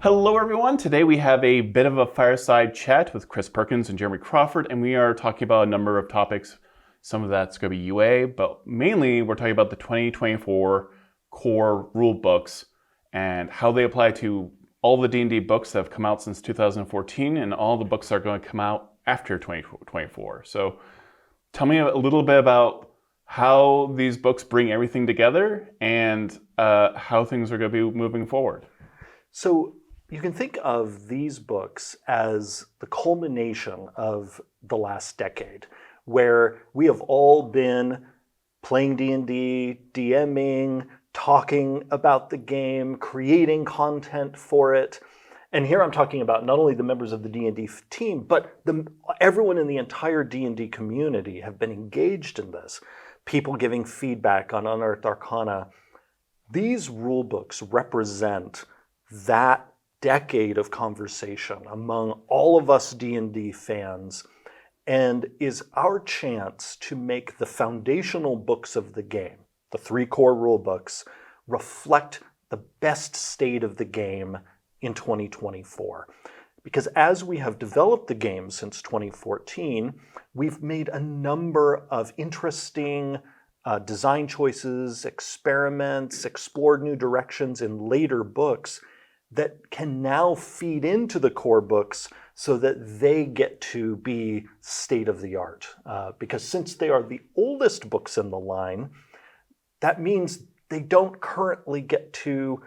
Hello everyone, today we have a bit of a fireside chat with Chris Perkins and Jeremy Crawford, and we are talking about a number of topics. Some of that's going to be UA, but mainly we're talking about the 2024 Core Rulebooks and how they apply to all the D&D books that have come out since 2014 and all the books that are going to come out after 2024. So tell me a little bit about how these books bring everything together and how things are going to be moving forward. So you can think of these books as the culmination of the last decade, where we have all been playing D&D, DMing, talking about the game, creating content for it. And here I'm talking about not only the members of the D&D team, but everyone in the entire D&D community have been engaged in this. People giving feedback on Unearthed Arcana. These rule books represent that decade of conversation among all of us D&D fans, and is our chance to make the foundational books of the game, the 3 core rule books, reflect the best state of the game in 2024. Because as we have developed the game since 2014, we've made a number of interesting design choices, experiments, explored new directions in later books that can now feed into the core books so that they get to be state of the art. Because since they are the oldest books in the line, that means they don't currently get to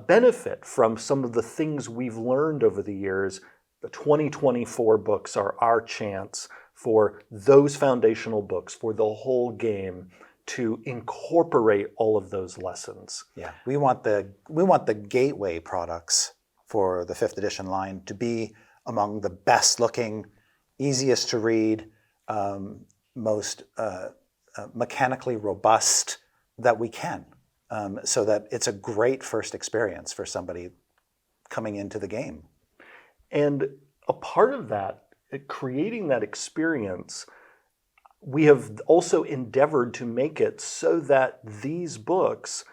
benefit from some of the things we've learned over the years. The 2024 books are our chance for those foundational books, for the whole game, to incorporate all of those lessons. Yeah, we want the gateway products for the 5th edition line to be among the best looking, easiest to read, most mechanically robust that we can, so that it's a great first experience for somebody coming into the game. And a part of that, creating that experience, we have also endeavored to make it so that these books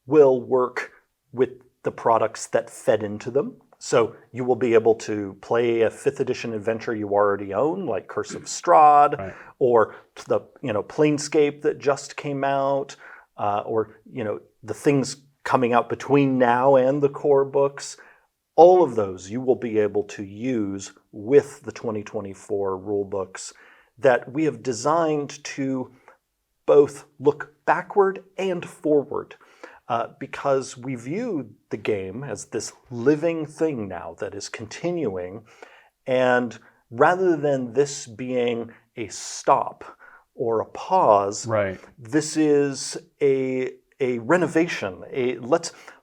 will work with the products that fed into them. So you will be able to play a 5th edition adventure you already own, like Curse of Strad, right, or the Planescape that just came out, or the things coming out between now and the core books. All of those you will be able to use with the 2024 rule books that we have designed to both look backward and forward, because we view the game as this living thing now that is continuing. And rather than this being a stop or a pause, right, this is a renovation.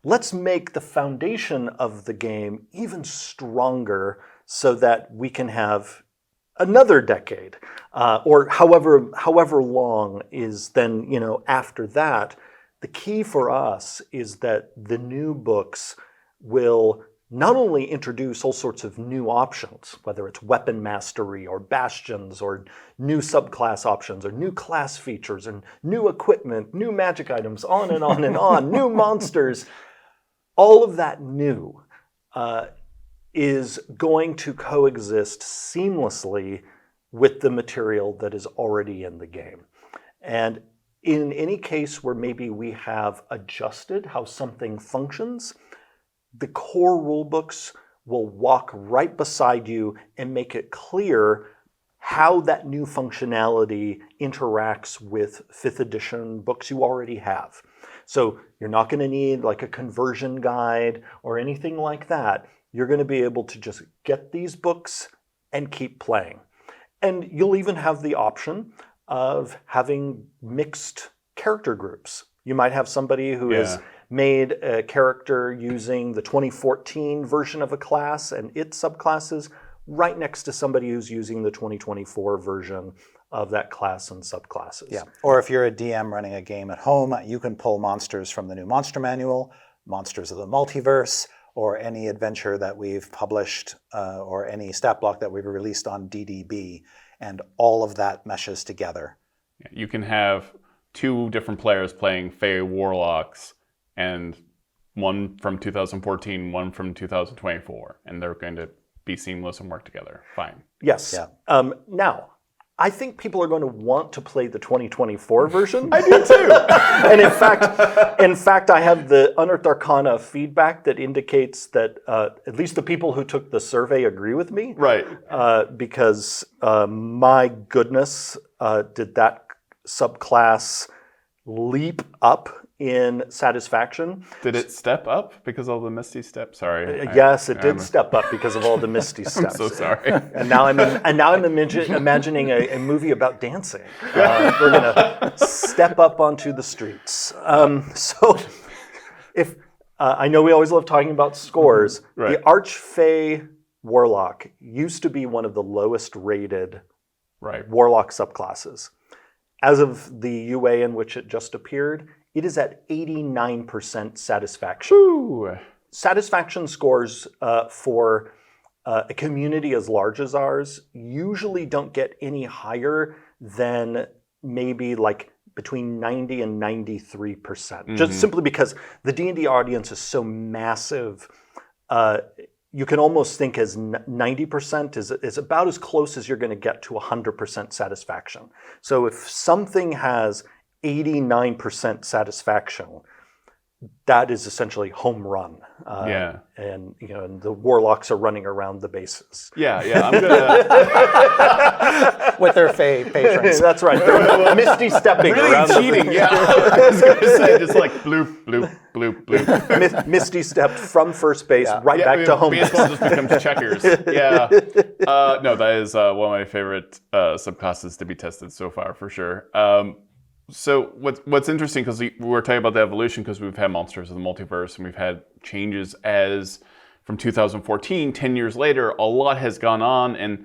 Let's make the foundation of the game even stronger so that we can have another decade, or however long is then, after that. The key for us is that the new books will not only introduce all sorts of new options, whether it's weapon mastery or bastions or new subclass options or new class features and new equipment, new magic items, on and on and on, new monsters. All of that new is going to coexist seamlessly with the material that is already in the game. And in any case where maybe we have adjusted how something functions, the core rulebooks will walk right beside you and make it clear how that new functionality interacts with 5th edition books you already have. So you're not going to need like a conversion guide or anything like that. You're going to be able to just get these books and keep playing. And you'll even have the option of having mixed character groups. You might have somebody who has made a character using the 2014 version of a class and its subclasses right next to somebody who's using the 2024 version of that class and subclasses. Yeah. Or if you're a DM running a game at home, you can pull monsters from the new monster manual, Monsters of the Multiverse, or any adventure that we've published, or any stat block that we've released on DDB, and all of that meshes together. You can have 2 different players playing Fey Warlocks and one from 2014, one from 2024, and they're going to be seamless and work together. Fine. Yes. Yeah. Now, I think people are going to want to play the 2024 version. I do too. And in fact, I have the Unearthed Arcana feedback that indicates that at least the people who took the survey agree with me. Right. Because my goodness, did that subclass leap up in satisfaction. Did it step up because of all the Misty steps? Sorry. Yes, it did step up because of all the Misty steps. I'm so sorry. And now I'm imagining a movie about dancing. We're gonna step up onto the streets. So, if I know we always love talking about scores, Right. the Archfey Warlock used to be one of the lowest rated Right. Warlock subclasses. As of the UA in which it just appeared, it is at 89% satisfaction. Ooh. Satisfaction scores for a community as large as ours usually don't get any higher than maybe like between 90 and 93%. Just simply because the D&D audience is so massive. You can almost think as 90% is about as close as you're going to get to 100% satisfaction. So if something has 89% satisfaction, that is essentially home run. Yeah. And and the warlocks are running around the bases. Yeah. I'm gonna With their Fey patrons. That's right. They're misty stepping around. really cheating. Yeah. I was gonna say just like bloop, bloop, bloop, bloop. Misty stepped from first base right Yeah, back to home base. baseball just becomes checkers. Yeah. No, that is one of my favorite subclasses to be tested so far, for sure. So what's interesting, because we're talking about the evolution, because we've had Monsters of the Multiverse and we've had changes as from 2014, 10 years later, a lot has gone on and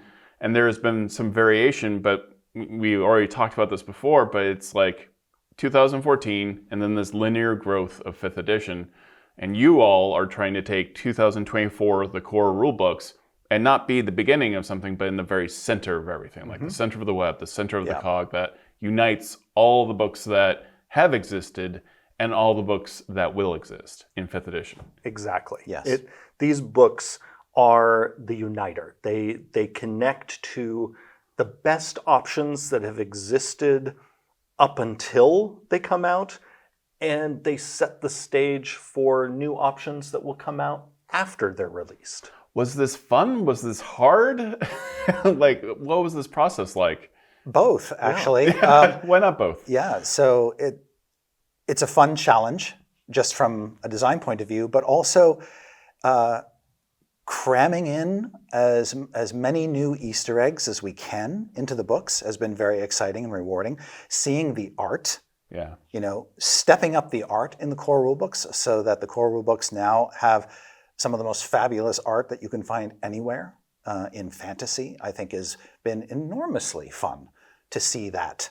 there has been some variation, but we already talked about this before, but it's like 2014 and then this linear growth of 5th edition. And you all are trying to take 2024, the core rulebooks, and not be the beginning of something, but in the very center of everything, like the center of the web, the center of the cog that unites all the books that have existed and all the books that will exist in 5th edition. Exactly. Yes. These books are the uniter. They connect to the best options that have existed up until they come out, and they set the stage for new options that will come out after they're released. Was this fun? Was this hard? Like, what was this process like? Both, actually. Why not both? Yeah, so it's a fun challenge, just from a design point of view, but also cramming in as many new Easter eggs as we can into the books has been very exciting and rewarding. Seeing the art, Yeah. stepping up the art in the core rulebooks so that the core rulebooks now have some of the most fabulous art that you can find anywhere in fantasy, I think has been enormously fun to see that.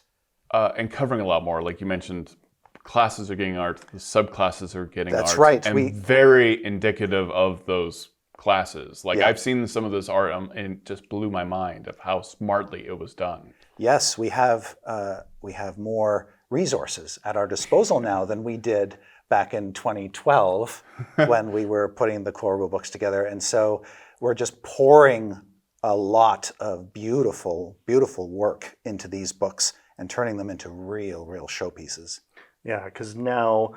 And covering a lot more, like you mentioned, classes are getting art, the subclasses are getting art. That's right. And very indicative of those classes. Like, Yeah. I've seen some of this art and it just blew my mind of how smartly it was done. Yes, we have more resources at our disposal now than we did back in 2012 when we were putting the core rulebooks together. And so we're just pouring a lot of beautiful, beautiful work into these books and turning them into real showpieces. Yeah, because now,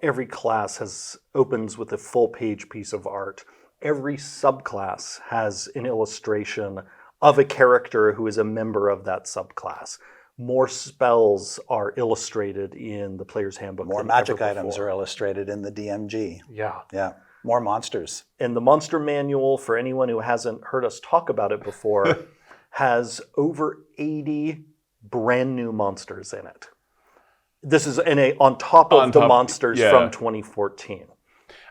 every class opens with a full-page piece of art. Every subclass has an illustration of a character who is a member of that subclass. More spells are illustrated in the Player's Handbook. More than magic ever items before. are illustrated in the DMG. Yeah. Yeah, more monsters. And the Monster Manual, for anyone who hasn't heard us talk about it before, has over 80 brand new monsters in it. This is on top of the monsters from 2014.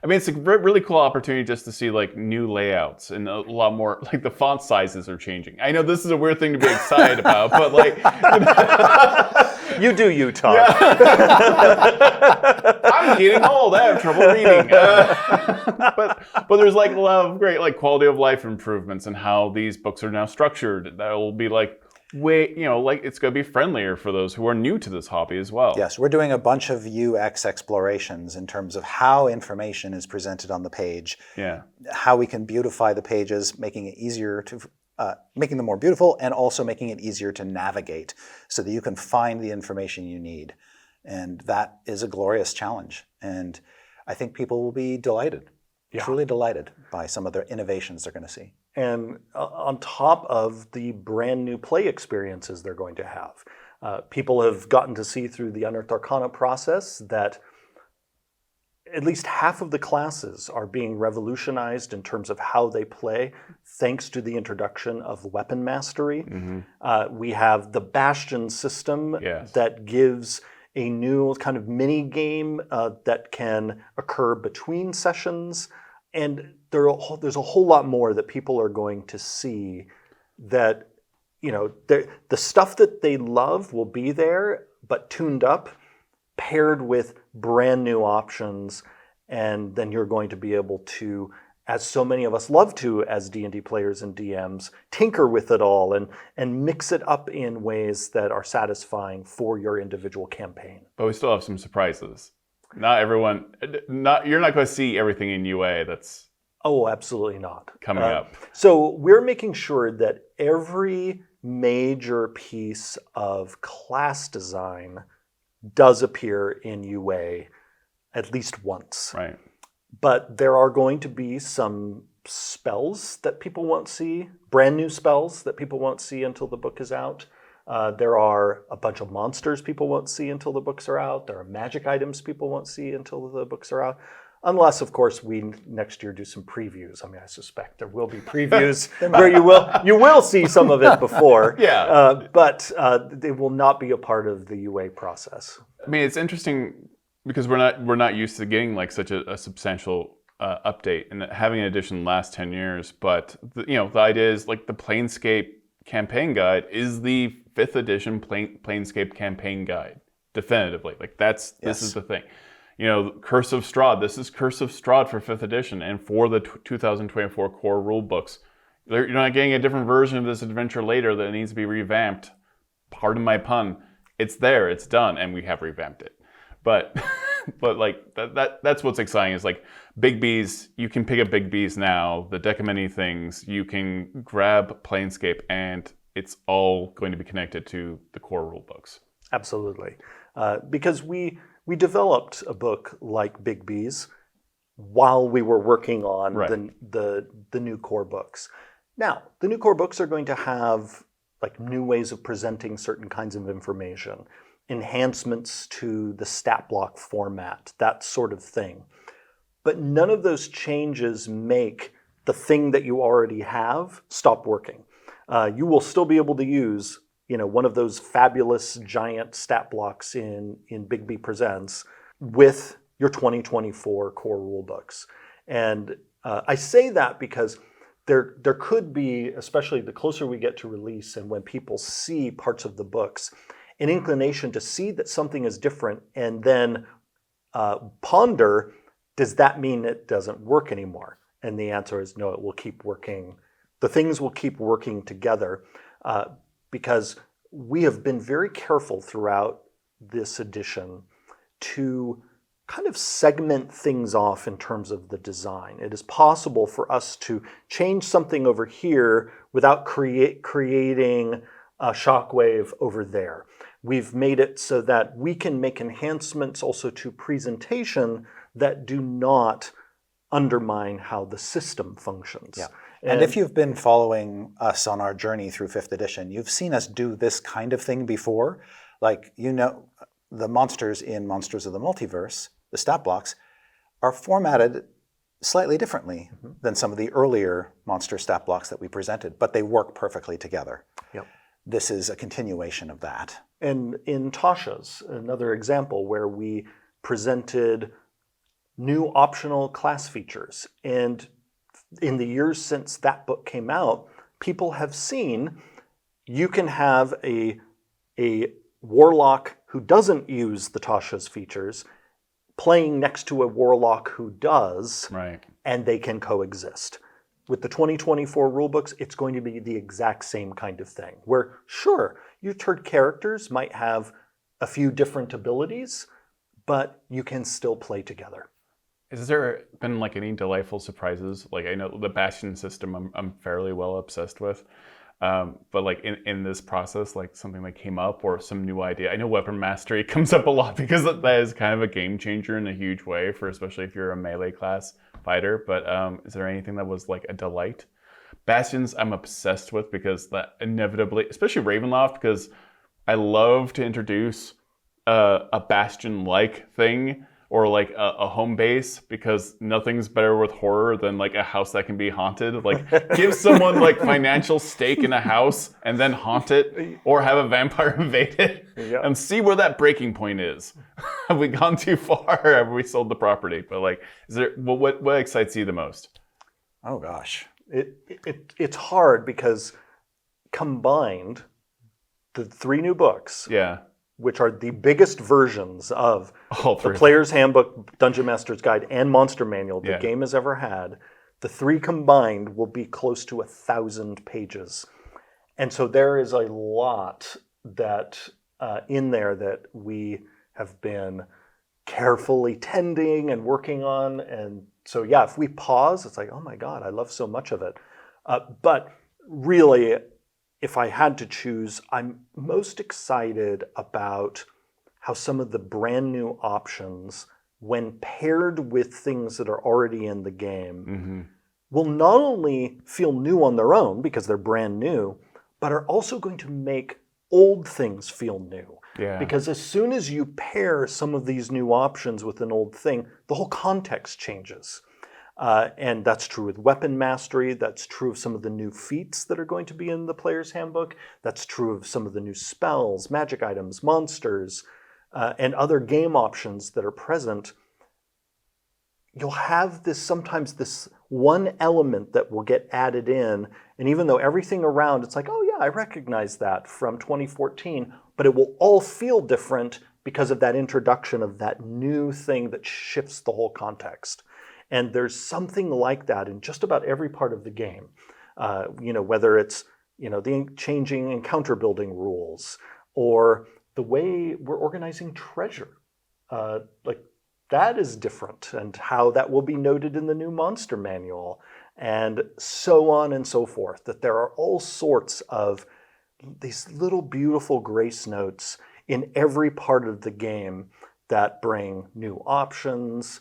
I mean, it's a really cool opportunity just to see like new layouts and a lot more, like the font sizes are changing. I know this is a weird thing to be excited about, but like... You do, you, Todd. I'm getting old. I have trouble reading. But there's like a lot of great like quality of life improvements and how these books are now structured. That will be like it's going to be friendlier for those who are new to this hobby as well. Yes, we're doing a bunch of UX explorations in terms of how information is presented on the page, how we can beautify the pages, making it easier to, making them more beautiful, and also making it easier to navigate so that you can find the information you need. And that is a glorious challenge. And I think people will be delighted, truly delighted by some of the innovations they're going to see. And on top of the brand new play experiences they're going to have. People have gotten to see through the Unearthed Arcana process that at least half of the classes are being revolutionized in terms of how they play, thanks to the introduction of weapon mastery. We have the Bastion system that gives a new kind of mini game that can occur between sessions. And there's a whole lot more that people are going to see that, the stuff that they love will be there, but tuned up, paired with brand new options. And then you're going to be able to, as so many of us love to as D&D players and DMs, tinker with it all and mix it up in ways that are satisfying for your individual campaign. But we still have some surprises. You're not going to see everything in UA that's absolutely not coming up. So we're making sure that every major piece of class design does appear in UA at least once. Right. But there are going to be some spells that people won't see, brand new spells that people won't see until the book is out. There are a bunch of monsters people won't see until the books are out. There are magic items people won't see until the books are out. Unless, of course, we next year do some previews. I mean, I suspect there will be previews where you will see some of it before. But they will not be a part of the UA process. I mean, it's interesting because we're not used to getting like such a substantial update and having an edition last 10 years. But the idea is like the Planescape campaign guide is the 5th edition Planescape campaign guide, definitively. Like this is the thing. Curse of Strad. This is Curse of Strad for 5th edition, and for the 2024 Core Rulebooks. You're not getting a different version of this adventure later that needs to be revamped. Pardon my pun. It's there. It's done, and we have revamped it. But like that's what's exciting is like Big B's. You can pick up Big B's now. The deck of many things. You can grab Planescape, and it's all going to be connected to the Core Rulebooks. Absolutely, because we developed a book like Big B's while we were working on the new core books. Now, the new core books are going to have like new ways of presenting certain kinds of information, enhancements to the stat block format, that sort of thing. But none of those changes make the thing that you already have stop working. You will still be able to use one of those fabulous giant stat blocks in Big B Presents with your 2024 core rulebooks. And I say that because there could be, especially the closer we get to release and when people see parts of the books, an inclination to see that something is different and then ponder, does that mean it doesn't work anymore? And the answer is no, it will keep working. The things will keep working together. Because we have been very careful throughout this edition to kind of segment things off in terms of the design. It is possible for us to change something over here without creating a shockwave over there. We've made it so that we can make enhancements also to presentation that do not undermine how the system functions. Yeah. And if you've been following us on our journey through 5th edition, you've seen us do this kind of thing before. Like, the monsters in Monsters of the Multiverse, the stat blocks, are formatted slightly differently than some of the earlier monster stat blocks that we presented, but they work perfectly together. Yep. This is a continuation of that. And in Tasha's, another example where we presented new optional class features. And in the years since that book came out, people have seen you can have a warlock who doesn't use the Tasha's features playing next to a warlock who does, right, and they can coexist. with the 2024 rulebooks, it's going to be the exact same kind of thing. Where, sure, your third characters might have a few different abilities, but you can still play together. Has there been like any delightful surprises? Like I know the Bastion system I'm fairly well obsessed with. But like in this process, like something that came up or some new idea. I know weapon mastery comes up a lot because that is kind of a game changer in a huge way for especially if you're a melee class fighter. But is there anything that was like a delight? Bastions I'm obsessed with because that inevitably, especially Ravenloft, because I love to introduce a Bastion-like thing or like a home base, because nothing's better with horror than like a house that can be haunted. Like give someone like financial stake in a house and then haunt it, or have a vampire invade it and see where that breaking point is. Have we gone too far? Have we sold the property? But like, is there what excites you the most? Oh gosh. It's hard because combined, the 3 new books, which are the biggest versions of the Player's Handbook, Dungeon Master's Guide, and Monster Manual the game has ever had, the 3 combined will be close to 1,000 pages. And so there is a lot that in there that we have been carefully tending and working on. And so, yeah, if we pause, it's like, oh my God, I love so much of it. But really, if I had to choose, I'm most excited about how some of the brand new options, when paired with things that are already in the game, will not only feel new on their own because they're brand new, but are also going to make old things feel new. Because as soon as you pair some of these new options with an old thing, the whole context changes. And that's true with weapon mastery. That's true of some of the new feats that are going to be in the Player's Handbook. That's true of some of the new spells, magic items, monsters, and other game options that are present. You'll have sometimes this one element that will get added in, and even though everything around, it's like, oh yeah, I recognize that from 2014, but it will all feel different because of that introduction of that new thing that shifts the whole context. And there's something like that in just about every part of the game. Whether it's, the changing encounter building rules, or the way we're organizing treasure. That is different, and how that will be noted in the new Monster Manual, and so on and so forth. That there are all sorts of these little beautiful grace notes in every part of the game that bring new options,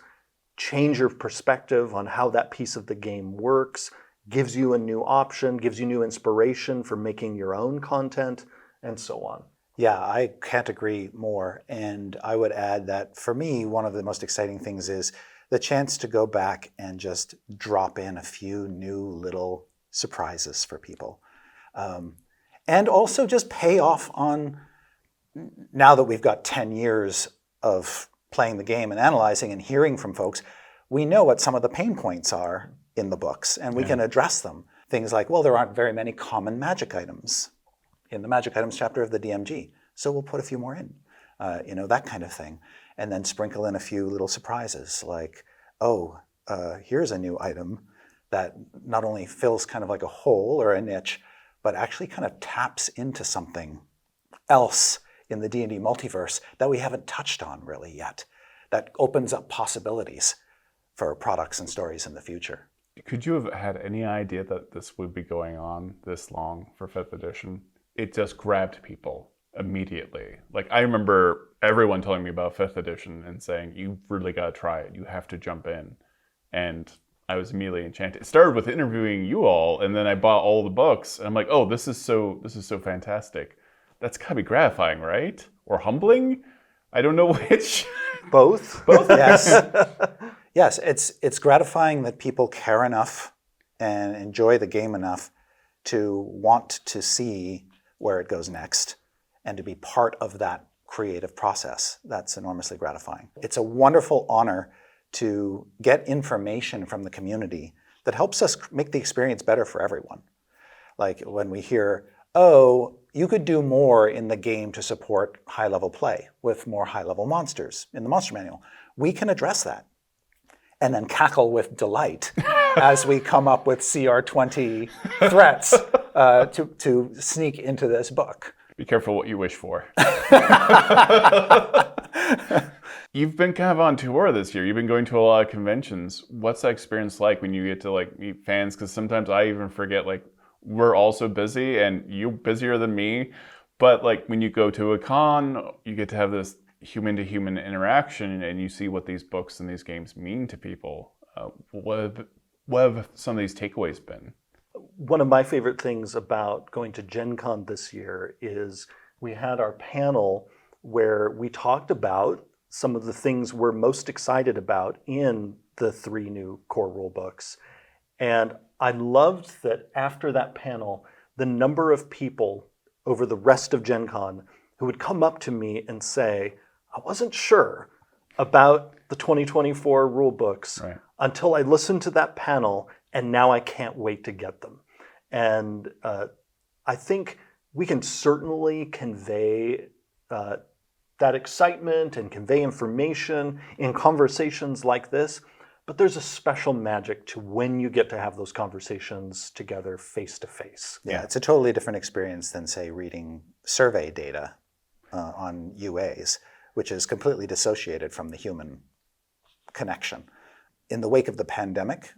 change your perspective on how that piece of the game works, gives you a new option, gives you new inspiration for making your own content, and so on. Yeah, I can't agree more. And I would add that for me, one of the most exciting things is the chance to go back and just drop in a few new little surprises for people. And also just pay off on, now that we've got 10 years of playing the game and analyzing and hearing from folks, we know what some of the pain points are in the books, and we can address them. Things like, well, there aren't very many common magic items in the magic items chapter of the DMG, so we'll put a few more in, that kind of thing. And then sprinkle in a few little surprises like, here's a new item that not only fills kind of like a hole or a niche, but actually kind of taps into something else in the D&D multiverse that we haven't touched on really yet, that opens up possibilities for products and stories in the future. Could you have had any idea that this would be going on this long for 5th edition? It just grabbed people immediately. Like, I remember everyone telling me about 5th edition and saying, you really got to try it. You have to jump in. And I was immediately enchanted. It started with interviewing you all, and then I bought all the books. And I'm like, oh, this is so fantastic. That's gotta be gratifying, right? Or humbling? I don't know which. Both? Both, yes. Yes, it's gratifying that people care enough and enjoy the game enough to want to see where it goes next and to be part of that creative process. That's enormously gratifying. It's a wonderful honor to get information from the community that helps us make the experience better for everyone. Like when we hear, you could do more in the game to support high-level play with more high-level monsters in the Monster Manual. We can address that and then cackle with delight as we come up with CR20 threats to sneak into this book. Be careful what you wish for. You've been kind of on tour this year. You've been going to a lot of conventions. What's that experience like when you get to like meet fans? Because sometimes I even forget, like, we're all so busy and you're busier than me. But like when you go to a con, you get to have this human to human interaction and you see what these books and these games mean to people. What have some of these takeaways been? One of my favorite things about going to Gen Con this year is we had our panel where we talked about some of the things we're most excited about in the 3 new core rulebooks. And I loved that after that panel, the number of people over the rest of Gen Con who would come up to me and say, I wasn't sure about the 2024 rulebooks until I listened to that panel, and now I can't wait to get them. And I think we can certainly convey that excitement and convey information in conversations like this, but there's a special magic to when you get to have those conversations together face to face. Yeah, it's a totally different experience than, say, reading survey data on UAs, which is completely dissociated from the human connection. In the wake of the pandemic,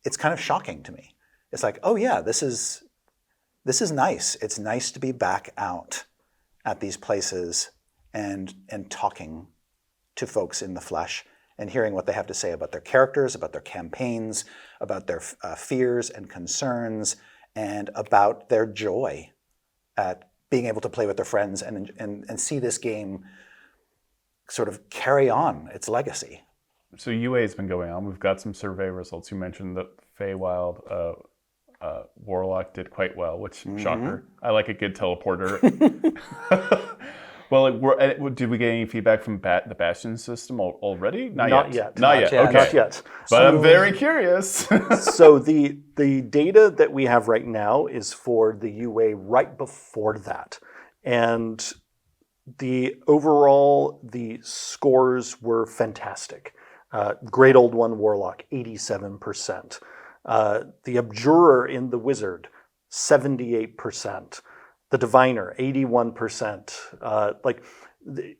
it's kind of shocking to me. It's like, oh yeah, this is nice. It's nice to be back out at these places and talking to folks in the flesh and hearing what they have to say about their characters, about their campaigns, about their fears and concerns, and about their joy at being able to play with their friends and see this game sort of carry on its legacy. So UA has been going on. We've got some survey results. You mentioned that Feywild Warlock did quite well, which shocker. I like a good teleporter. Well, did we get any feedback from the Bastion system already? Not yet. Not yet. Okay. Not yet. But I'm very curious. So the data that we have right now is for the UA right before that. And the scores were fantastic. Great Old One Warlock, 87%. The Abjurer in the Wizard, 78%. The Diviner, 81%.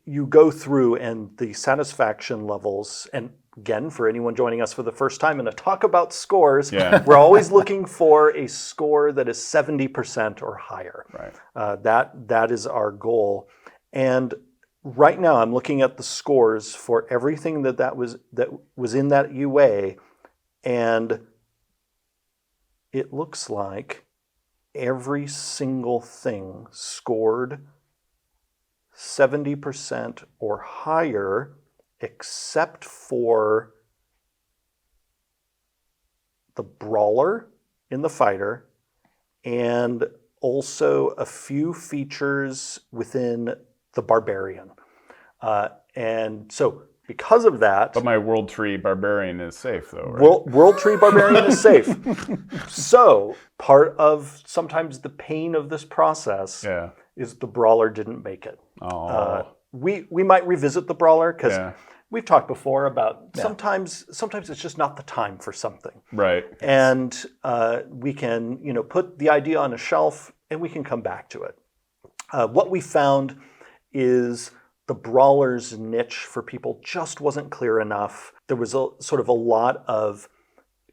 You go through and the satisfaction levels, and again, for anyone joining us for the first time in a talk about scores, we're always looking for a score that is 70% or higher. Right. That is our goal. And right now, I'm looking at the scores for everything that was in that UA, and it looks like every single thing scored 70% or higher, except for the Brawler in the Fighter, and also a few features within the Barbarian. And so because of that... But my World Tree Barbarian is safe, though, right? World Tree Barbarian is safe. So part of sometimes the pain of this process is the Brawler didn't make it. We might revisit the Brawler, because we've talked before about sometimes it's just not the time for something. Right. And we can put the idea on a shelf and we can come back to it. What we found is the Brawler's niche for people just wasn't clear enough. There was a lot of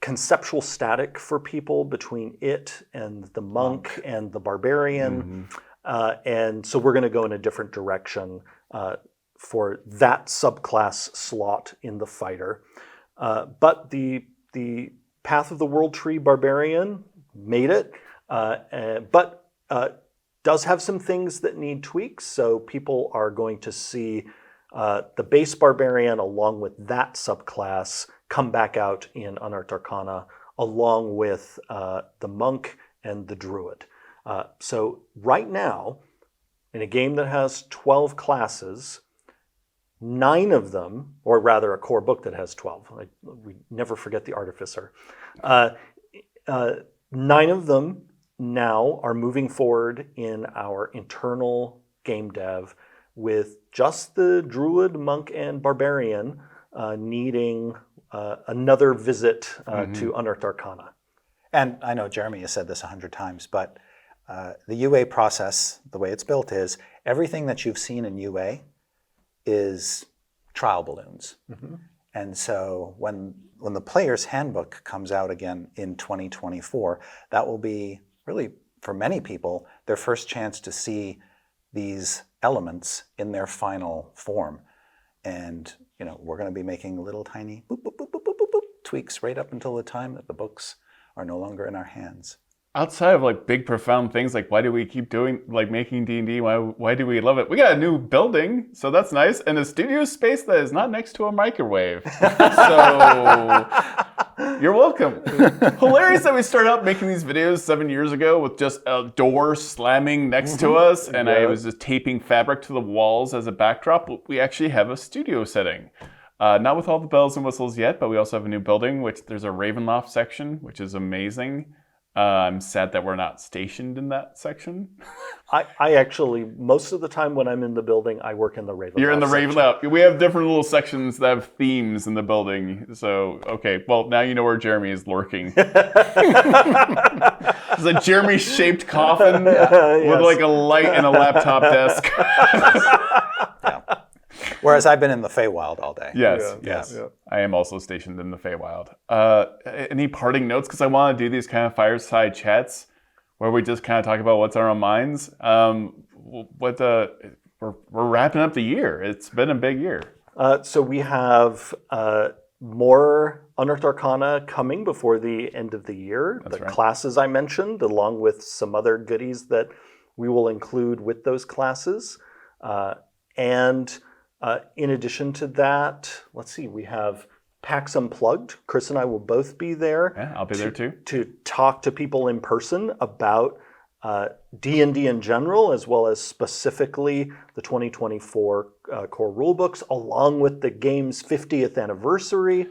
conceptual static for people between it and the Monk and the Barbarian. And so we're going to go in a different direction for that subclass slot in the Fighter. But the Path of the World Tree Barbarian made it, but does have some things that need tweaks. So people are going to see the base Barbarian along with that subclass come back out in Unearthed Arcana, along with the Monk and the Druid. So right now, in a game that has 12 classes, 9 of them, or rather a core book that has 12, we never forget the Artificer, 9 of them now are moving forward in our internal game dev with just the Druid, Monk, and Barbarian needing another visit to Unearthed Arcana. And I know Jeremy has said this 100 times, but the UA process, the way it's built is everything that you've seen in UA is trial balloons. And so when the player's handbook comes out again in 2024, that will be really, for many people, their first chance to see these elements in their final form. And we're going to be making little tiny boop, boop, boop, boop, boop, boop, boop, tweaks right up until the time that the books are no longer in our hands. Outside of like big profound things like why do we keep doing like making D&D, why do we love it? We got a new building, so that's nice, and a studio space that is not next to a microwave. So you're welcome. Hilarious that we started out making these videos 7 years ago with just a door slamming next to us, and I was just taping fabric to the walls as a backdrop. We actually have a studio setting. Not with all the bells and whistles yet, but we also have a new building, which there's a Ravenloft section, which is amazing. I'm sad that we're not stationed in that section. I actually, most of the time when I'm in the building, I work in the Ravenloft. You're in the section. Ravenloft. We have different little sections that have themes in the building. So, okay, well, now you know where Jeremy is lurking. It's a Jeremy-shaped coffin with like a light and a laptop desk. Whereas I've been in the Feywild all day. Yes. Yeah. I am also stationed in the Feywild. Any parting notes? Because I want to do these kind of fireside chats where we just kind of talk about what's on our minds. We're wrapping up the year. It's been a big year. So we have more Unearthed Arcana coming before the end of the year. That's right. Classes I mentioned, along with some other goodies that we will include with those classes. And in addition to that, let's see, we have PAX Unplugged. Chris and I will both be there. Yeah, I'll be there too. To talk to people in person about D&D in general, as well as specifically the 2024 Core Rulebooks, along with the game's 50th anniversary.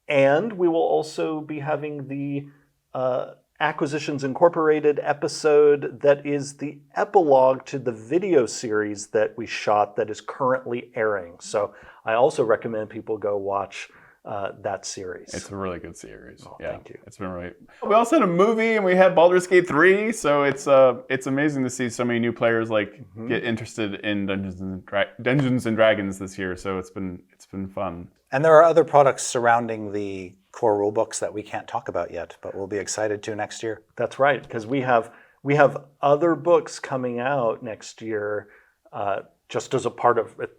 And we will also be having the Acquisitions Incorporated episode that is the epilogue to the video series that we shot that is currently airing. So I also recommend people go watch that series. It's a really good series. Oh, thank you. It's been really. We also had a movie, and we had Baldur's Gate 3. So it's amazing to see so many new players get interested in Dungeons and Dragons this year. So it's been fun. And there are other products surrounding the Core Rulebooks that we can't talk about yet, but we'll be excited to next year. That's right, because we have other books coming out next year, just as a part of it.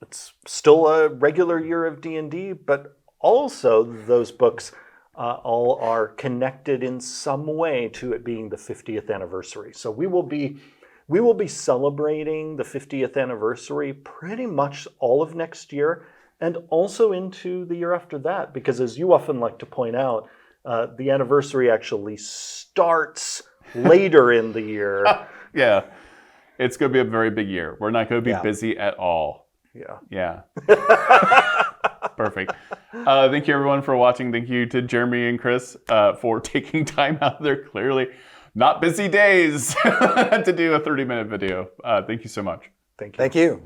It's still a regular year of D&D, but also those books all are connected in some way to it being the 50th anniversary. So we will be celebrating the 50th anniversary pretty much all of next year, and also into the year after that, because as you often like to point out, the anniversary actually starts later in the year. Yeah, it's going to be a very big year. We're not going to be busy at all. Yeah. Perfect. Thank you everyone for watching. Thank you to Jeremy and Chris for taking time out of their clearly not busy days to do a 30-minute video. Thank you so much. Thank you. Thank you.